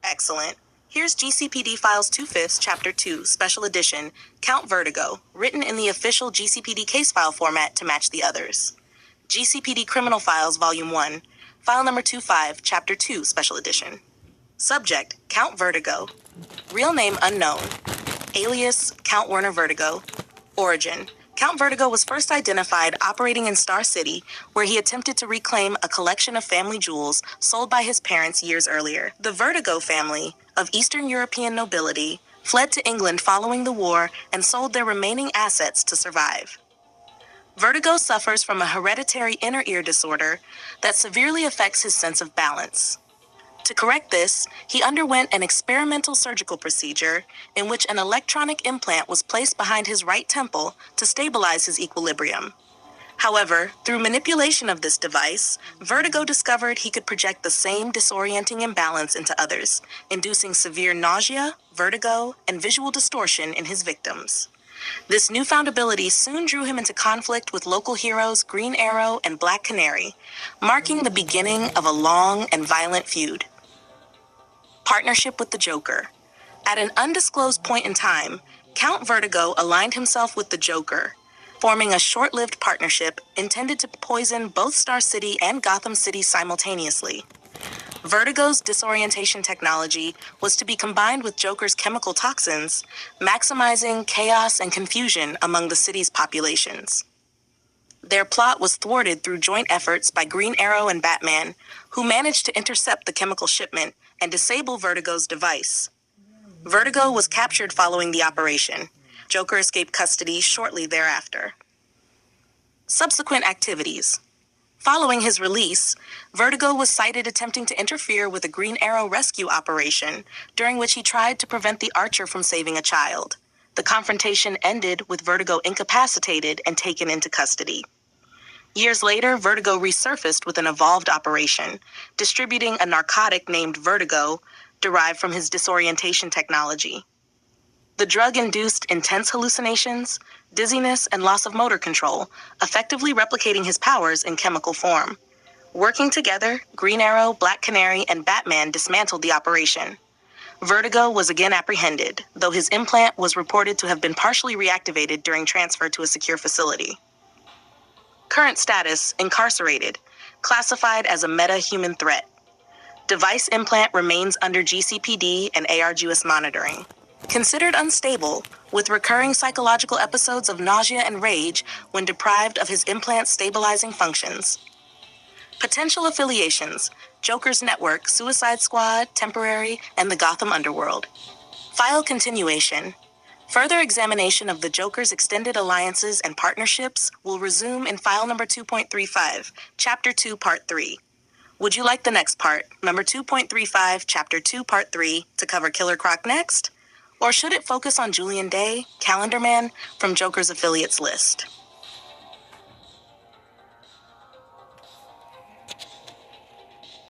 Excellent. Here's GCPD Files 2/5, Chapter 2, Special Edition, Count Vertigo, written in the official GCPD case file format to match the others. GCPD Criminal Files, Volume 1, File Number 25, Chapter 2, Special Edition. Subject, Count Vertigo. Real name unknown. Alias, Count Werner Vertigo. Origin. Count Vertigo was first identified operating in Star City, where he attempted to reclaim a collection of family jewels sold by his parents years earlier. The Vertigo family, of Eastern European nobility, fled to England following the war and sold their remaining assets to survive. Vertigo suffers from a hereditary inner ear disorder that severely affects his sense of balance. To correct this, he underwent an experimental surgical procedure in which an electronic implant was placed behind his right temple to stabilize his equilibrium. However, through manipulation of this device, Vertigo discovered he could project the same disorienting imbalance into others, inducing severe nausea, vertigo, and visual distortion in his victims. This newfound ability soon drew him into conflict with local heroes Green Arrow and Black Canary, marking the beginning of a long and violent feud. Partnership with the Joker. At an undisclosed point in time, Count Vertigo aligned himself with the Joker, forming a short-lived partnership intended to poison both Star City and Gotham City simultaneously. Vertigo's disorientation technology was to be combined with Joker's chemical toxins, maximizing chaos and confusion among the city's populations. Their plot was thwarted through joint efforts by Green Arrow and Batman, who managed to intercept the chemical shipment and disable Vertigo's device. Vertigo was captured following the operation. Joker escaped custody shortly thereafter. Subsequent activities. Following his release, Vertigo was cited attempting to interfere with a Green Arrow rescue operation, during which he tried to prevent the Archer from saving a child. The confrontation ended with Vertigo incapacitated and taken into custody. Years later, Vertigo resurfaced with an evolved operation, distributing a narcotic named Vertigo, derived from his disorientation technology. The drug induced intense hallucinations, dizziness, and loss of motor control, effectively replicating his powers in chemical form. Working together, Green Arrow, Black Canary, and Batman dismantled the operation. Vertigo was again apprehended, though his implant was reported to have been partially reactivated during transfer to a secure facility. Current status, incarcerated, classified as a meta-human threat. Device implant remains under GCPD and ARGUS monitoring. Considered unstable, with recurring psychological episodes of nausea and rage when deprived of his implant's stabilizing functions. Potential affiliations: Joker's Network, Suicide Squad, Temporary, and the Gotham Underworld. File continuation. Further examination of the Joker's extended alliances and partnerships will resume in File Number 2.35, Chapter 2, Part 3. Would you like the next part, Number 2.35, Chapter 2, Part 3, to cover Killer Croc next? Or should it focus on Julian Day, Calendar Man, from Joker's affiliates list?